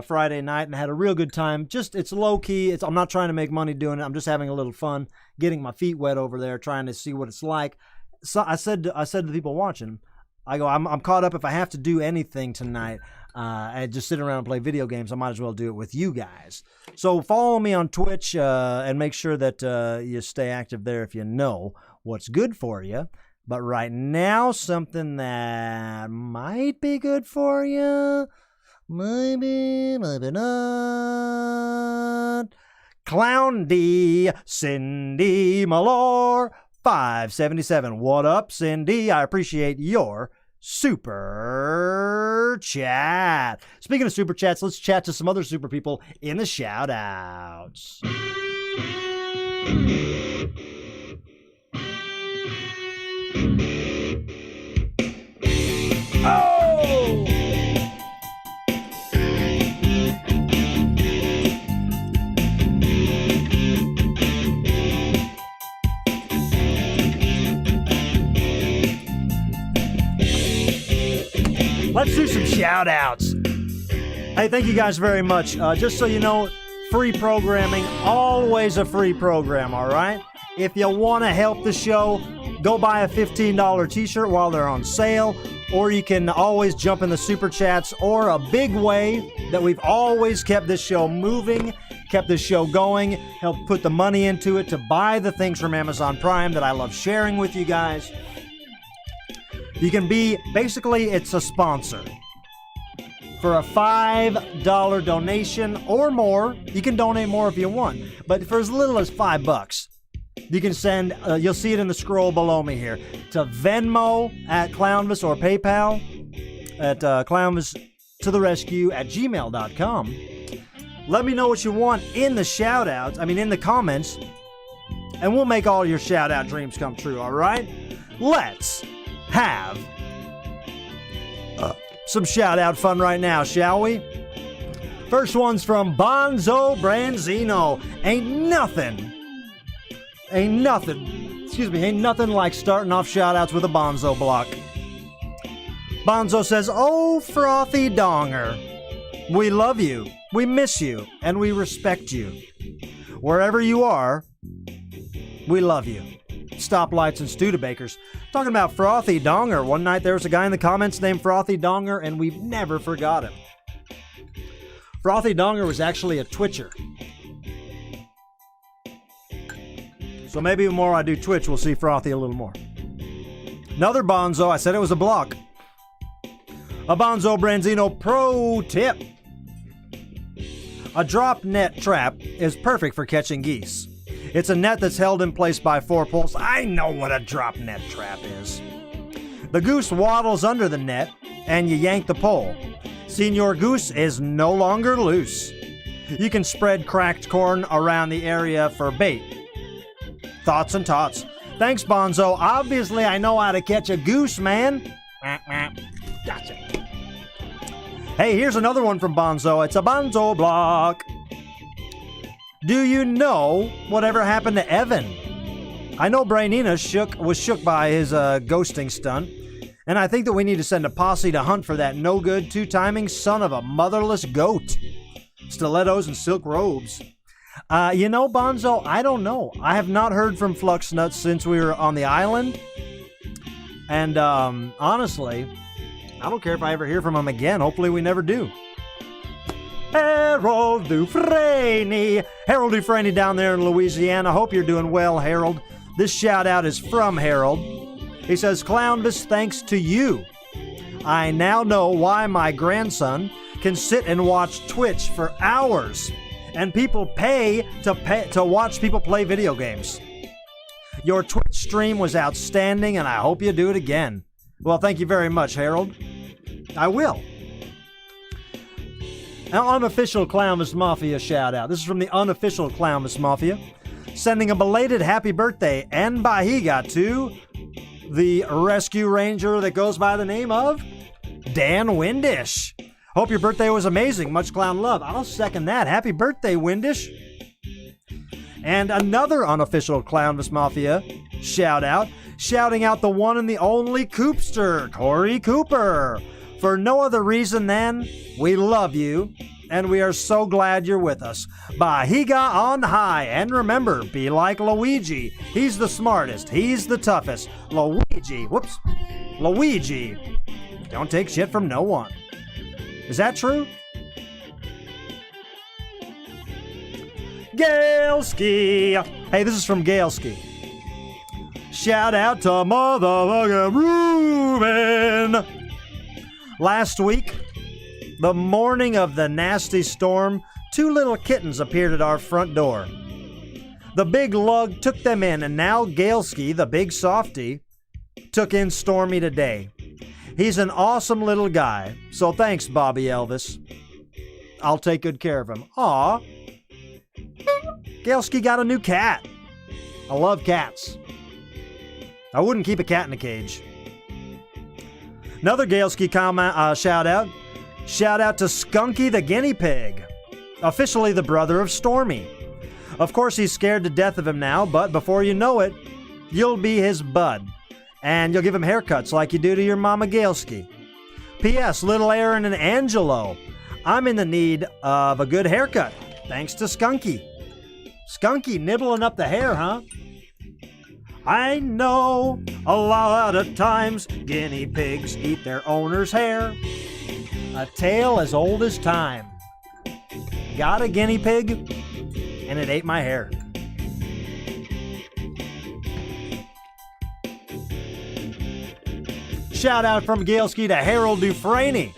Friday night and had a real good time. Just, it's low-key. I'm not trying to make money doing it. I'm just having a little fun, getting my feet wet over there, trying to see what it's like. So I said to the people watching, I go, I'm caught up. If I have to do anything tonight and just sit around and play video games, I might as well do it with you guys. So follow me on Twitch and make sure that you stay active there if you know what's good for you. But right now, something that might be good for you. Maybe not. Clown D, Cindy Malore, 577. What up, Cindy? I appreciate your super chat. Speaking of super chats, let's chat to some other super people in the shout outs. Oh! Let's do some shout outs. Hey, thank you guys very much. Just so you know, free programming, always a free program, all right? If you want to help the show, go buy a $15 t-shirt while they're on sale, or you can always jump in the super chats, or a big way that we've always kept this show moving, kept this show going, helped put the money into it to buy the things from Amazon Prime that I love sharing with you guys. You can be, basically, it's a sponsor. For a $5 donation or more, you can donate more if you want, but for as little as $5, you can send, you'll see it in the scroll below me here, to Venmo at Clownvis or PayPal at clownvistotherescue@gmail.com. Let me know what you want in the shout-outs, in the comments, and we'll make all your shout-out dreams come true, all right? Let's have some shout-out fun right now, shall we? First one's from Bonzo Branzino. Ain't nothing like starting off shout-outs with a Bonzo block. Bonzo says, "Oh, frothy donger, we love you, we miss you, and we respect you. Wherever you are, we love you. Stoplights and Studebakers." Talking about Frothy Donger, one night there was a guy in the comments named Frothy Donger, and we've never forgot him. Frothy Donger was actually a Twitcher. So maybe the more I do Twitch, we'll see Frothy a little more. Another Bonzo, I said it was a block. A Bonzo Branzino pro tip. A drop net trap is perfect for catching geese. It's a net that's held in place by 4 poles. I know what a drop net trap is. The goose waddles under the net, and you yank the pole. Senior Goose is no longer loose. You can spread cracked corn around the area for bait. Thoughts and tots. Thanks, Bonzo. Obviously, I know how to catch a goose, man. Gotcha. Hey, here's another one from Bonzo. It's a Bonzo block. Do you know whatever happened to Evan? I know Brainina was shook by his ghosting stunt, and I think that we need to send a posse to hunt for that no-good, two-timing son of a motherless goat. Stilettos and silk robes. Bonzo, I don't know. I have not heard from Fluxnuts since we were on the island, and honestly, I don't care if I ever hear from him again. Hopefully we never do. Harold Dufresne. Harold Dufresne down there in Louisiana. Hope you're doing well, Harold. This shout out is from Harold. He says, Clownvis, thanks to you, I now know why my grandson can sit and watch Twitch for hours, and people pay to watch people play video games. Your Twitch stream was outstanding, and I hope you do it again. Well, thank you very much, Harold. I will. An unofficial Clownvis Mafia shout out. This is from the unofficial Clownvis Mafia. Sending a belated happy birthday and bahiga to the rescue ranger that goes by the name of Dan Windish. Hope your birthday was amazing. Much clown love. I'll second that. Happy birthday, Windish. And another unofficial Clownvis Mafia shout out. Shouting out the one and the only Coopster, Corey Cooper. For no other reason than we love you, and we are so glad you're with us. Bahiga on high, and remember, be like Luigi. He's the smartest, he's the toughest. Luigi, don't take shit from no one. Is that true? Gailski. Hey, this is from Gailski. Shout out to motherfucking Ruben. Last week, the morning of the nasty storm, 2 little kittens appeared at our front door. The big lug took them in, and now Galeski, the big softy, took in Stormy today. He's an awesome little guy, so thanks, Bobby Elvis. I'll take good care of him. Aw. Galeski got a new cat. I love cats. I wouldn't keep a cat in a cage. Another Galeski comment, shout out. Shout out to Skunky the guinea pig, officially the brother of Stormy. Of course, he's scared to death of him now, but before you know it, you'll be his bud. And you'll give him haircuts like you do to your mama Galeski. P.S. Little Aaron and Angelo, I'm in the need of a good haircut, thanks to Skunky. Skunky nibbling up the hair, huh? I know a lot of times guinea pigs eat their owner's hair. A tale as old as time. Got a guinea pig, and it ate my hair. Shout out from Galeski to Harold Dufresne.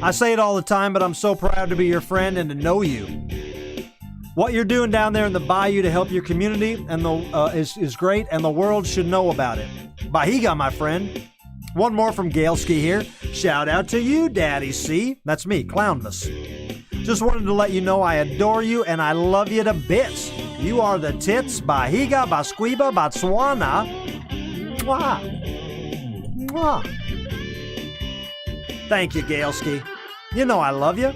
I say it all the time, but I'm so proud to be your friend and to know you. What you're doing down there in the bayou to help your community and is great, and the world should know about it. Bahiga, my friend. One more from Galeski here. Shout out to you, Daddy C. That's me, Clownvis. Just wanted to let you know I adore you and I love you to bits. You are the tits. Bahiga, Basquiba, Botswana. Mwah. Mwah. Thank you, Galeski. You know I love you.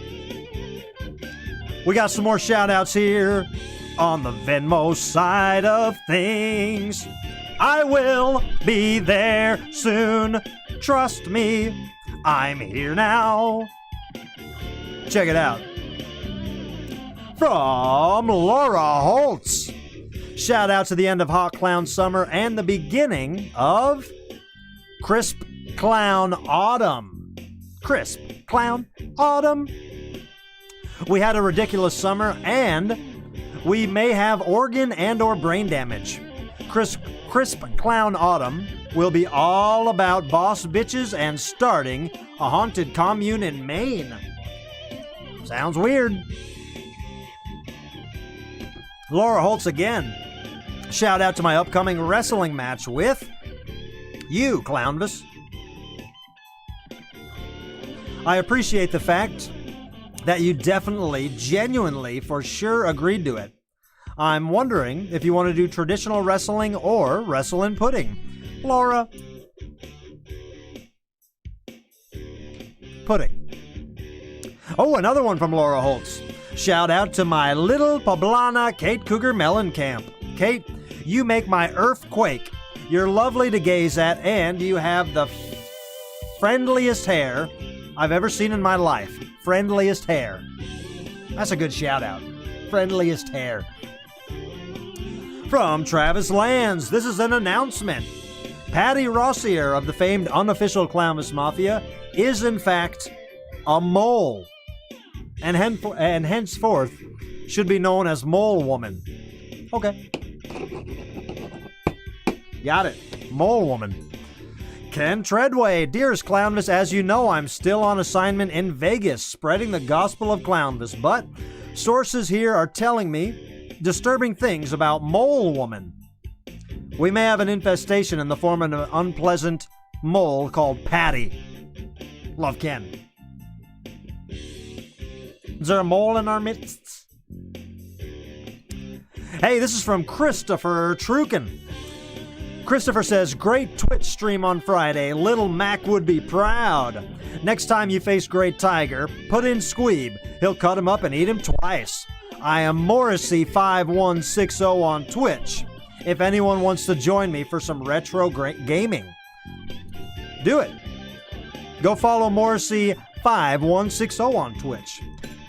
We got some more shout outs here on the Venmo side of things. I will be there soon. Trust me, I'm here now. Check it out. From Laura Holtz. Shout out to the end of Hot Clown Summer and the beginning of Crisp Clown Autumn. Crisp Clown Autumn. We had a ridiculous summer and we may have organ and or brain damage. Crisp Clown Autumn will be all about boss bitches and starting a haunted commune in Maine. Sounds weird. Laura Holtz again. Shout out to my upcoming wrestling match with you, Clownvis. I appreciate the fact that you definitely, genuinely, for sure agreed to it. I'm wondering if you want to do traditional wrestling or wrestle in pudding. Laura. Pudding. Oh, another one from Laura Holtz. Shout out to my little poblana, Kate Cougar Mellencamp. Kate, you make my earth quake. You're lovely to gaze at, and you have the friendliest hair I've ever seen in my life. Friendliest hair. That's a good shout out. Friendliest hair. From Travis Lands, this is an announcement. Patty Rossier of the famed unofficial Clownvis Mafia is in fact a mole, and henceforth should be known as Mole Woman. Okay. Got it. Mole Woman. Ken Treadway, dearest Clownvis, as you know, I'm still on assignment in Vegas, spreading the gospel of Clownvis, but sources here are telling me disturbing things about Mole Woman. We may have an infestation in the form of an unpleasant mole called Patty. Love, Ken. Is there a mole in our midst? Hey, this is from Christopher Trukin. Christopher says, great Twitch stream on Friday. Little Mac would be proud. Next time you face Great Tiger, put in Squeeb. He'll cut him up and eat him twice. I am Morrissey5160 on Twitch. If anyone wants to join me for some retro gaming, do it. Go follow Morrissey5160 on Twitch.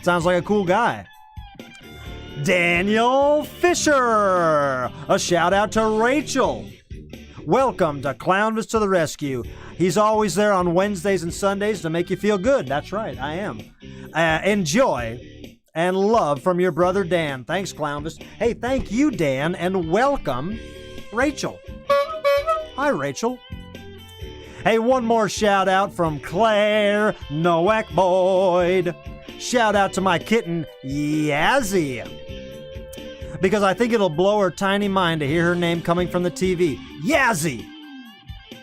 Sounds like a cool guy. Daniel Fisher. A shout out to Rachel. Welcome to Clownvis to the Rescue. He's always there on Wednesdays and Sundays to make you feel good. That's right, I am. Enjoy and love from your brother Dan. Thanks, Clownvis. Hey, thank you, Dan, and welcome, Rachel. Hi, Rachel. Hey, one more shout out from Claire Noack Boyd. Shout out to my kitten, Yazzie. Because I think it'll blow her tiny mind to hear her name coming from the TV. Yazzie!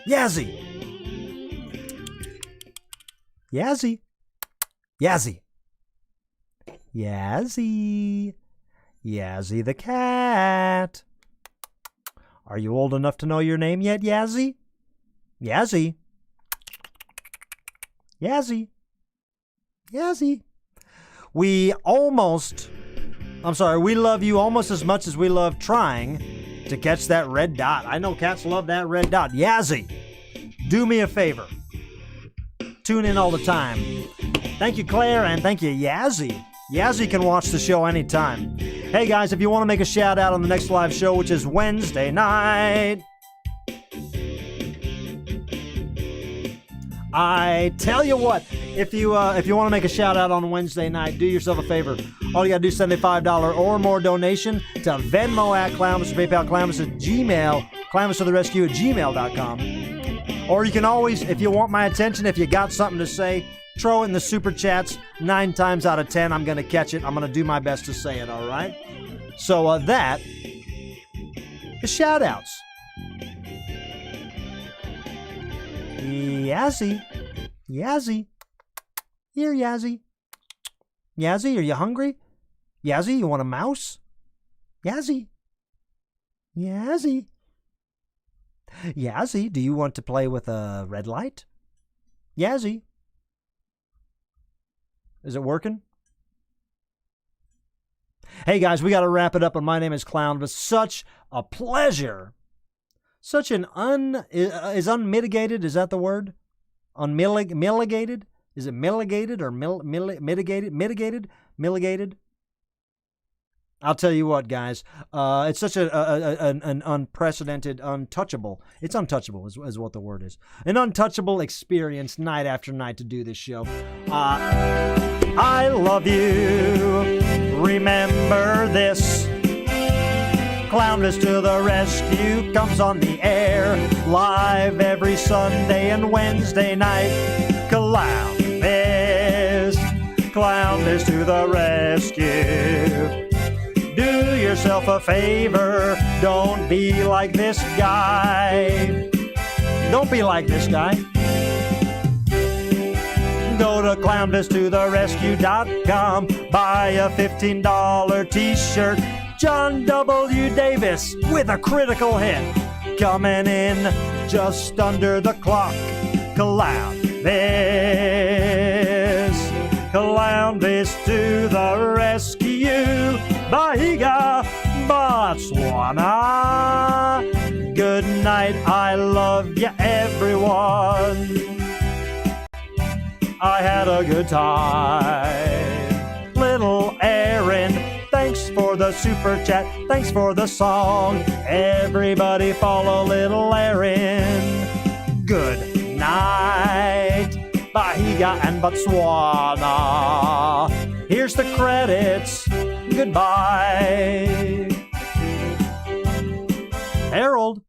Yazzie! Yazzie! Yazzie! Yazzie! Yazzie the cat. Are you old enough to know your name yet, Yazzie? Yazzie. Yazzie. Yazzie. We love you almost as much as we love trying to catch that red dot. I know cats love that red dot. Yazzie, do me a favor. Tune in all the time. Thank you, Claire, and thank you, Yazzie. Yazzie can watch the show anytime. Hey, guys, if you want to make a shout out on the next live show, which is Wednesday night, I tell you what, if you want to make a shout out on Wednesday night, do yourself a favor. All you got to do is send a $5 or more donation to Venmo at Clownvis or PayPal Clownvis at Gmail, clownvistotherescue@gmail.com. Or you can always, if you want my attention, if you got something to say, throw it in the super chats. 9 times out of 10, I'm going to catch it. I'm going to do my best to say it, all right? So that is shout outs. Yazzie. Yazzie. Here, Yazzie. Yazzie, are you hungry? Yazzie, you want a mouse? Yazzie. Yazzie. Yazzie, do you want to play with a red light? Yazzie. Is it working? Hey, guys, we got to wrap it up, and my name is Clownvis. Such a pleasure. Such an is unmitigated, is that the word? Unmitigated? Is it mitigated or mitigated? Mitigated? I'll tell you what, guys. It's such an unprecedented, untouchable. It's untouchable is what the word is. An untouchable experience night after night to do this show. I love you. Remember this. Clownvis to the rescue comes on the air live every Sunday and Wednesday night. Clownvis to the rescue. Do yourself a favor, don't be like this guy. Don't be like this guy. Go to clownvistotherescue.com, buy a $15 t-shirt. John W. Davis with a critical hit. Coming in just under the clock. Clownvis to the rescue. Bahiga, Botswana. Good night, I love you, everyone. I had a good time. Little Aaron, thanks for the super chat. Thanks for the song. Everybody follow Little Aaron. Good night, Bahiga and Botswana. Here's the credits. Goodbye. Harold.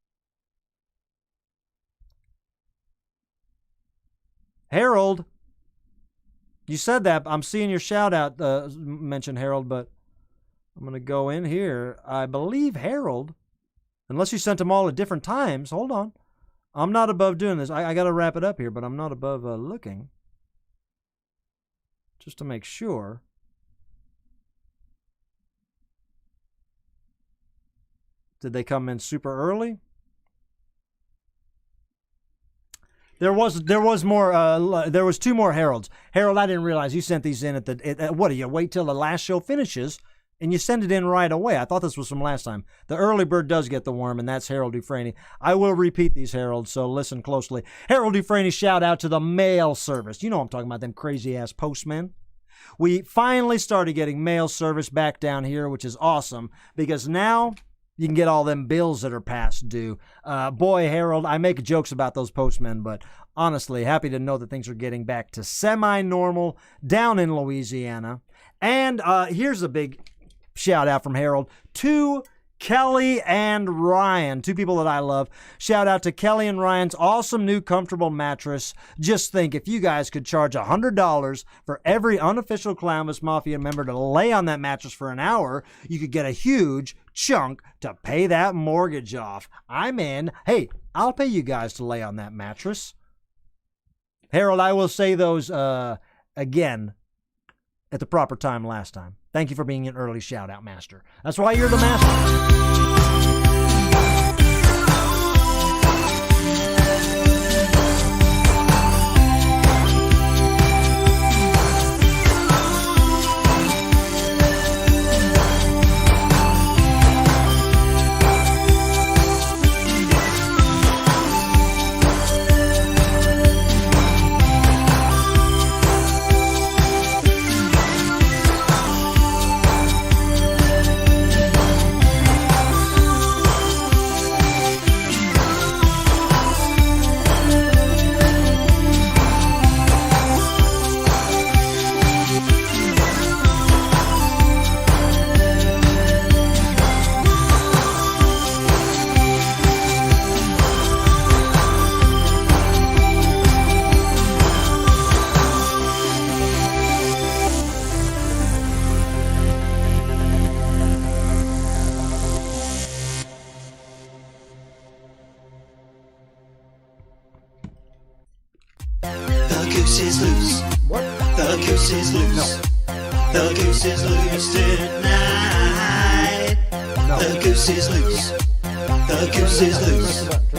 Harold. You said that. I'm seeing your shout out mention Harold, but I'm going to go in here. I believe Harold, unless you sent them all at different times. Hold on. I'm not above doing this. I got to wrap it up here, but I'm not above looking. Just to make sure. Did they come in super early? There was more. There was 2 more Heralds. Harold, I didn't realize you sent these in at what do you wait till the last show finishes and you send it in right away? I thought this was from last time. The early bird does get the worm, and that's Harold Dufresne. I will repeat these, Harold, so listen closely. Harold Dufresne, shout out to the mail service. You know what I'm talking about, them crazy ass postmen. We finally started getting mail service back down here, which is awesome because now you can get all them bills that are past due. Boy, Harold, I make jokes about those postmen, but honestly, happy to know that things are getting back to semi-normal down in Louisiana. And here's a big shout out from Harold to Kelly and Ryan, two people that I love. Shout out to Kelly and Ryan's awesome new comfortable mattress. Just think, if you guys could charge $100 for every unofficial Clownvis Mafia member to lay on that mattress for an hour, you could get a huge chunk to pay that mortgage off. I'm in. Hey, I'll pay you guys to lay on that mattress. Harold, I will say those again at the proper time last time. Thank you for being an early shout-out master. That's why you're the master. The goose is loose. What? The goose is loose. No. The goose is loose tonight. No. The goose is loose. The goose is loose.